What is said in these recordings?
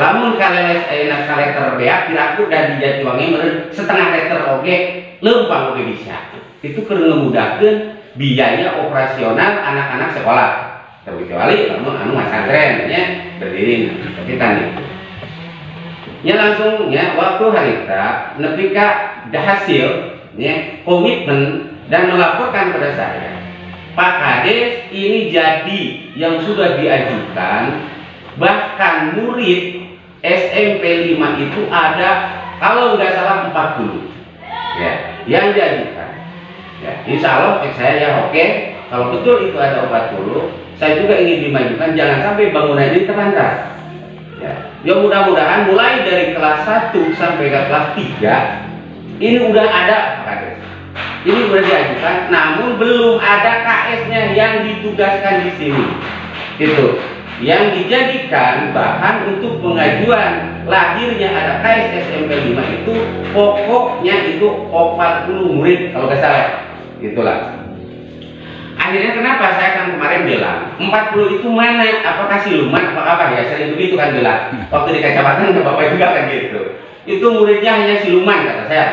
lamun kaleles ayeuna kaleter beak diraku dan di Jatiwangi meureun setengah liter oge leumpang oge bisa. Itu keur ngemudahkeun biaya operasional anak-anak sekolah. Terkecuali lamun anu ngasantren nya berdiri tapi tadi. Nya langsung nya waktu harita nepi ka hasil nya komitmen dan melaporkan pada saya, Pak Kades ini jadi yang sudah diajukan, bahkan murid SMP 5 itu ada kalau nggak salah 40 ya yang diajukan ya, insya Allah saya ya oke, kalau betul itu ada 40 saya juga ingin dimajukan, jangan sampai bangunan ini terlantar ya mudah-mudahan mulai dari kelas 1 sampai ke kelas 3 ini udah ada Pak Kades, ini sudah diajukan, namun belum ada KS-nya yang ditugaskan di sini. Itu yang dijadikan bahan untuk pengajuan lahirnya ada KS SMP 5 itu pokoknya itu 40 murid kalau nggak salah. Itulah. Akhirnya kenapa saya kan kemarin bilang 40 itu mana? Apakah siluman? Apa ya? Sering begitu kan bilang. Waktu di kecamatan ke Bapak juga kan gitu. Itu muridnya hanya siluman kata saya.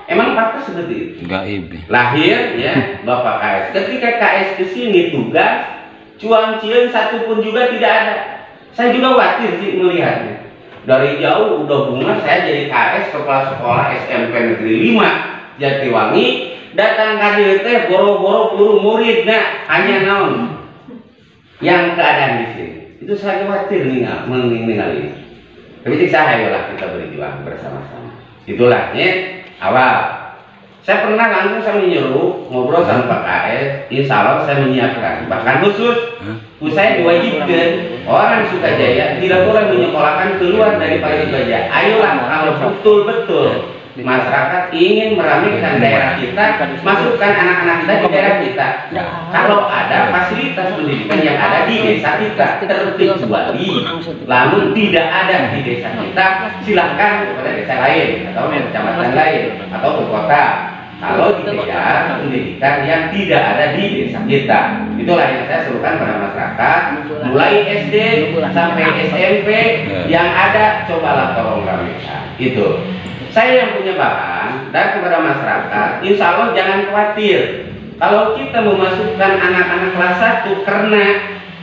Emang pantas seperti itu? Gaib. Lahir ya Bapak KS. Ketika KS kesini tugas, cuan cieun satu pun juga tidak ada. Saya juga khawatir sih melihatnya. Dari jauh udah bunga saya jadi KS kepala sekolah SMP Negeri 5 Jatiwangi, datang ke dieu teh boro-boro guru murid hanya naon yang keadaan di sini. Itu saya khawatir meninggal ini. Tapi saya lah kita berjuang bersama-sama. Itulah ya. Awal, saya pernah langsung saya menyuruh ngobrol sama Pak KS, insya Allah saya menyiapkan. Bahkan khusus, saya diwajibkan orang Sukajaya tidak boleh menyekolahkan keluar dari Pari Sukajaya. Ayolah kalau betul-betul masyarakat ingin meramaikan daerah kita, masukkan anak-anak kita di daerah kita. Kalau ada fasilitas pendidikan yang ada di desa kita, terkecuali namun tidak ada di desa kita, silahkan kepada desa lain atau kecamatan lain atau ke kota. Kalau dikejar pendidikan yang tidak ada di desa kita, itulah yang saya serukan pada masyarakat. Mulai SD sampai SMP yang ada, cobalah tolong ramaikan. Itu. Saya yang punya bahan dan kepada masyarakat, insya Allah jangan khawatir kalau kita memasukkan anak-anak kelas 1 karena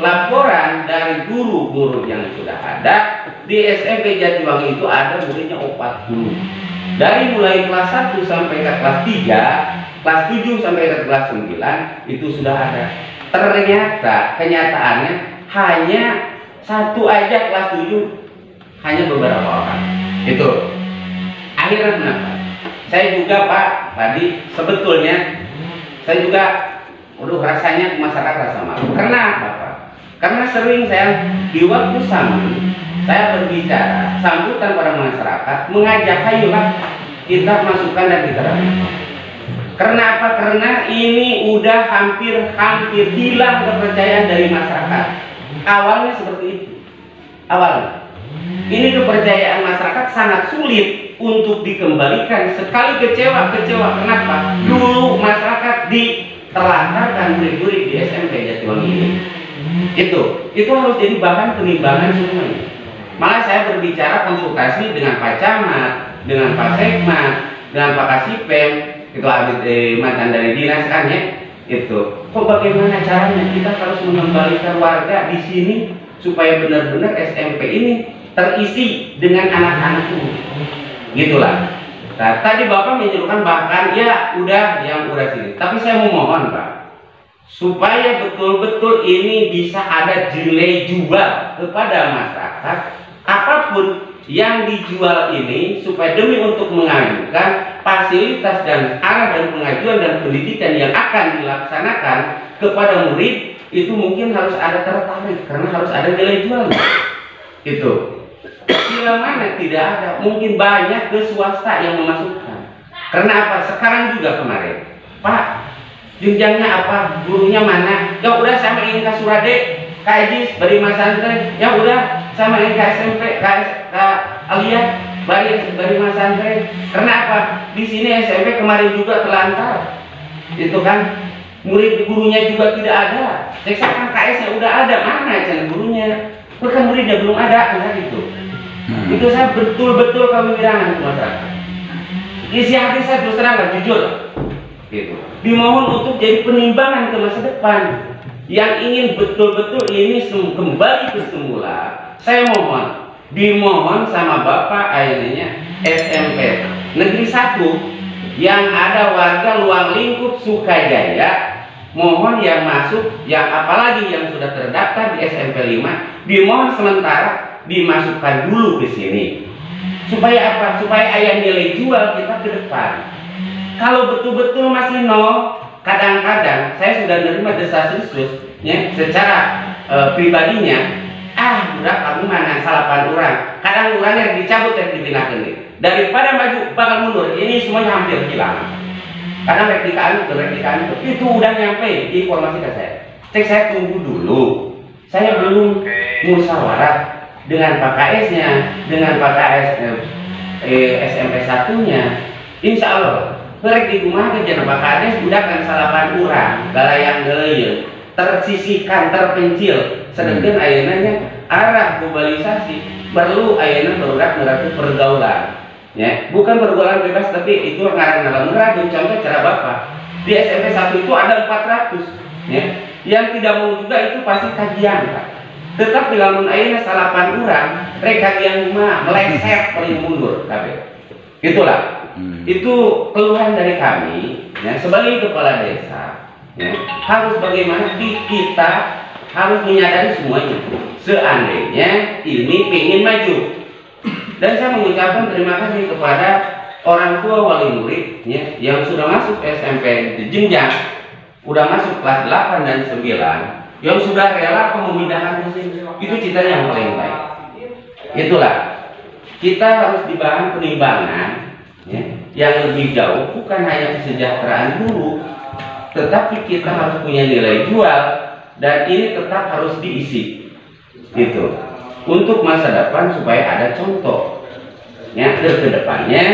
laporan dari guru-guru yang sudah ada di SMP Jatiwangi itu ada muridnya 40 dari mulai kelas 1 sampai ke kelas 3, kelas 7 sampai ke kelas 9 itu sudah ada. Ternyata kenyataannya hanya satu aja kelas 7 hanya beberapa orang itu. Akhirnya kenapa? Saya juga Pak tadi sebetulnya saya juga rasanya masyarakat rasa malu. Kenapa Pak? Karena sering saya di waktu sama saya berbicara sambutan pada masyarakat, mengajak ayolah kita masukkan dan kita ramaikan. Kenapa? Karena ini udah hampir hilang kepercayaan dari masyarakat. Awalnya seperti itu. Awalnya ini kepercayaan masyarakat sangat sulit untuk dikembalikan. Sekali kecewa. Kenapa? Dulu masyarakat diterlantarkan murid-murid di SMP Jatiwangi ini. Itu harus jadi bahan penimbangan semuanya. Malah saya berbicara konsultasi dengan Pak Camat, dengan Pak Sekmat, dengan Pak Kasipem, itu mantan dari dinas kan ya. Itu. Kok bagaimana caranya kita harus mengembalikan warga di sini supaya benar-benar SMP ini terisi dengan anak-anak ini. Gitulah. Nah, tadi Bapak menyuruhkan bahkan ya udah yang udah sini. Tapi saya memohon Pak, supaya betul-betul ini bisa ada nilai jual kepada masyarakat. Apapun yang dijual ini supaya demi untuk mengajukan fasilitas dan arah dan pengajuan dan pendidikan yang akan dilaksanakan kepada murid itu mungkin harus ada tertarik karena harus ada nilai jual. Itu. Bila mana tidak ada, mungkin banyak ke swasta yang memasukkan. Karena apa? Sekarang juga kemarin, Pak, jenjangnya apa? Gurunya mana? Ya udah sama ingin ke Surade, ke Ejis, beri masantren. Ya udah sama ingin ke SMP, ke Alia, beri masantren. Karena apa? Di sini SMP kemarin juga terlantar. Itu kan murid gurunya juga tidak ada. Cek kan KS-nya udah ada, mana cek gurunya? Bukan muridnya belum ada, kan gitu. Itu saya betul-betul kewirangan ke masyarakat. Isi hati saya terus terang jujur gitu. Dimohon untuk jadi penimbangan ke masa depan. Yang ingin betul-betul ini kembali ke semula, saya dimohon sama Bapak akhirnya SMP Negeri 1 yang ada warga luar lingkup Sukajaya, mohon yang masuk, yang apalagi yang sudah terdaftar di SMP 5, dimohon sementara dimasukkan dulu ke sini. Supaya apa? Supaya ayah nilai jual kita ke depan. Kalau betul-betul masih nol, kadang-kadang saya sudah menerima desas-desus ya, secara pribadinya, udah kamu mana salapan orang, kadang orang yang dicabut dan dipindahkan daripada maju bakal mundur. Ini semuanya hampir hilang karena replikaan itu udah nyampe informasi ke saya. Cek, saya tunggu dulu, saya belum musyawarah dengan Pak KS-nya, dengan Pak KS SMP 1-nya. Insya Allah mereka di rumah kerja Pak KS udah kan salapan orang galayang-galayang tersisihkan, terpencil. Sedangkan ayeuna arah globalisasi perlu ayeuna berurat pergaulan ya, bukan pergaulan bebas, tapi itu ngarang dalam racun. Contoh cara Bapak di SMP 1 itu ada 400 ya, yang tidak mau juga itu pasti kajian Pak. Tetap lamun ayeuna salapan orang rek kajian rumah meleset paling mundur kabeh. Itulah itu keluhan dari kami ya, sebagai kepala desa ya, harus bagaimana kita harus menyadari semuanya. Seandainya ini ingin maju, dan saya mengucapkan terima kasih kepada orang tua wali murid ya, yang sudah masuk SMP di jenjang, udah masuk kelas 8 dan 9, yang sudah rela memindahkan ke sini. Itu cita yang paling baik. Itulah kita harus di bahan penimbangan ya, yang lebih jauh, bukan hanya kesejahteraan dulu, tetapi kita harus punya nilai jual, dan ini tetap harus diisi gitu untuk masa depan supaya ada contoh ya, ke depannya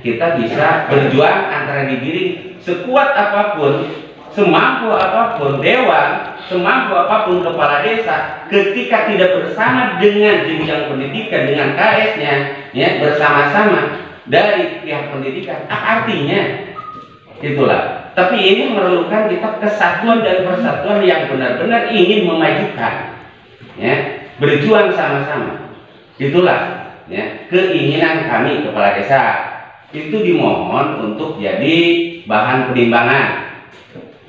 kita bisa berjuang antara diri sekuat apapun, semampu apapun dewan, semampu apapun kepala desa, ketika tidak bersama dengan jenjang pendidikan, dengan KS-nya ya, bersama-sama dari pihak pendidikan, artinya itulah. Tapi ini memerlukan kita kesatuan dan persatuan yang benar-benar ingin memajukan ya, berjuang sama-sama. Itulah ya, keinginan kami kepala desa. Itu dimohon untuk jadi bahan penimbangan.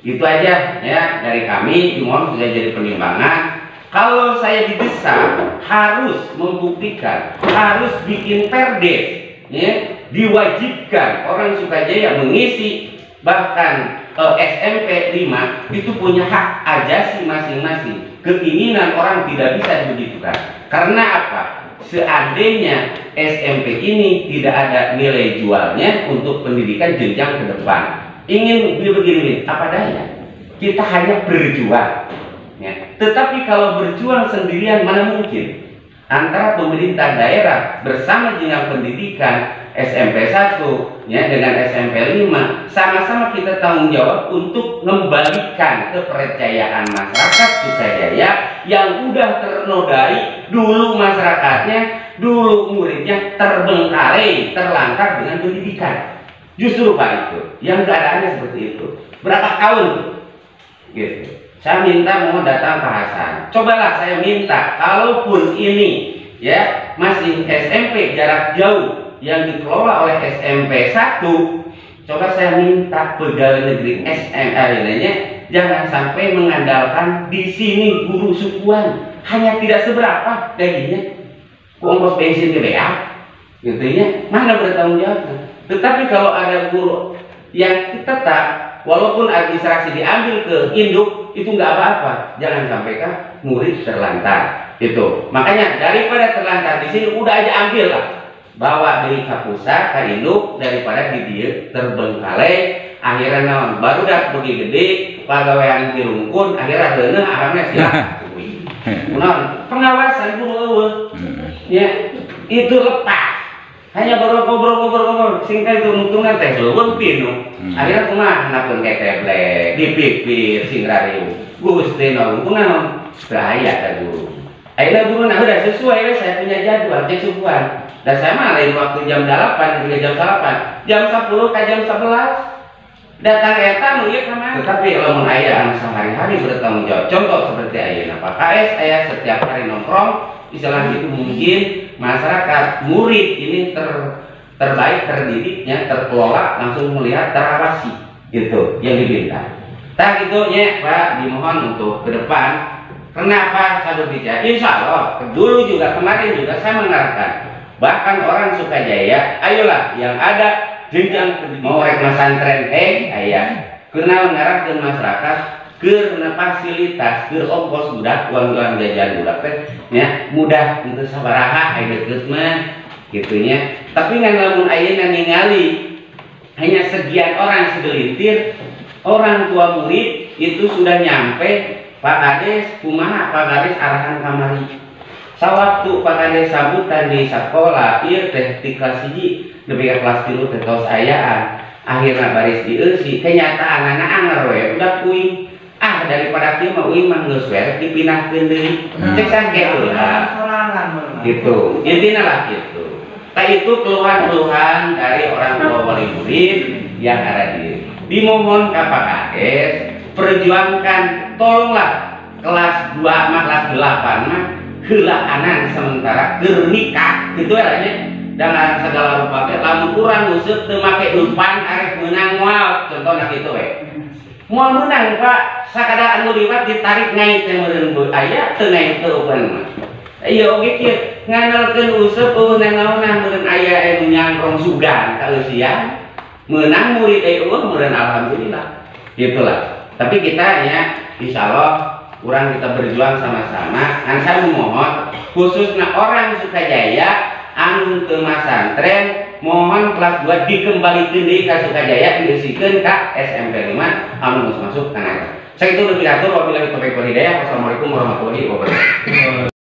Itu aja ya dari kami, dimohon sudah jadi penimbangan. Kalau saya didesak harus membuktikan, harus bikin perdes ya, diwajibkan orang Sukajaya mengisi. Bahkan SMP 5 itu punya hak ajasi masing-masing. Keinginan orang tidak bisa dibegitukan. Karena apa? Seandainya SMP ini tidak ada nilai jualnya untuk pendidikan jenjang ke depan, ingin begini apa daya, kita hanya berjuang ya. Tetapi kalau berjuang sendirian mana mungkin. Antara pemerintah daerah bersama jenjang pendidikan SMP 1 ya, dengan SMP 5, sama-sama kita tanggung jawab untuk mengembalikan kepercayaan masyarakat Sukajaya yang udah ternodai dulu, masyarakatnya dulu muridnya terbengkalai, terlantar dengan pendidikan. Justru Pak itu yang keadaannya seperti itu. Berapa tahun gitu. Saya minta mau datang ke Hasan. Cobalah saya minta, kalaupun ini ya masih SMP jarak jauh yang dikelola oleh SMP 1, coba saya minta pegawai negeri SMR lainnya jangan sampai mengandalkan di sini guru sukuan, hanya tidak seberapa gajinya, ongkos bensin GBA, gitu ya, mana bertanggung jawab. Tetapi kalau ada guru yang tetap, walaupun administrasi diambil ke induk, itu nggak apa-apa, jangan sampai kan murid terlantar. Itu makanya daripada terlantar di sini udah aja ambil lah, bawa dari Kapusa ke induk daripada di dia terbengkalai. Akhirnya naon baru dah pergi gede pegawaian dirungkun, akhirnya bener akhirnya siapa non pengawasan guru ya itu lepas. Hanya ngobrol singkat itu untungan teh belum pinu. Akhirnya kumah napun kayak teblek dipipir sing rariu. Gusti nong kunang bahaya ka guru. Akhirnya guru nah udah sesuai saya punya jadwal cek subuhan. Dan saya mah lain waktu jam 8 hingga jam 8, jam 10 ke jam 11 datang eta nu ieu ka mana. Tetapi lamun aya anu sehari-hari bertanggung jawab, contoh seperti ayeuna Pak KS aya setiap hari nongkrong, istilah itu mungkin masyarakat murid ini terbaik terdidiknya terkelola langsung melihat terawasi gitu yang diminta. Tak gitu nya Pak dimohon untuk ke depan. Kenapa saya berbicara? Insya Allah dulu juga kemarin juga saya mengarahkan bahkan orang Sukajaya, ayolah yang ada jenjang mau rek pesantren ayah kenal ngarahkeun masyarakat keur fasilitas keur ongkos budak uang jajan budak teh nya mudah untuk sabaraha aya deukeut mah gitunya. Tapi ngan lamun ayeuna ningali hanya sekian orang segelintir orang tua murid itu sudah nyampe Pak Kades kumaha Pak Kades arahan kamari sawaktu Pak Kades sambutan di sekolah ieu teh di kelas 1 nepi ka kelas 3 teh tos ayaan akhirna baris dieusi kenyataan anak anger we udah kuing daripada kieu mah uing mah geus we dipinahkeun deui cek sangke lah gitu intina lah gitu. Nah itu keluhan-keluhan dari orang tua wali murid yang ada dimohon ka Pak Kades perjuangkan tolonglah kelas 2 mah kelas 8 mah heula anan sementara keur nikah gitu aja dengan segala rupa lamun urang useup teu make umpan arek meunang moal contohna kitu we moal meunang Pak sakada anu liwat ditarik ngai teh meureun aya teu ngai teu uppan mah ieu oge kieu nganalkeun useup nanaonna meureun aya anu nyangkrong sugan ka eusian meunang murid meureun alhamdulillah gitulah. Tapi kita ya insya Allah kurang kita berjuang sama-sama. Dan saya memohon khususnya orang Sukajaya anu teu masantren mohon kelas 2 dikembalikan deui ka Sukajaya dieusiikeun ka SMP 5 anu masuk kana. Saya itu lebih atur wabillahi taufiq wal hidayah. Wassalamualaikum warahmatullahi wabarakatuh.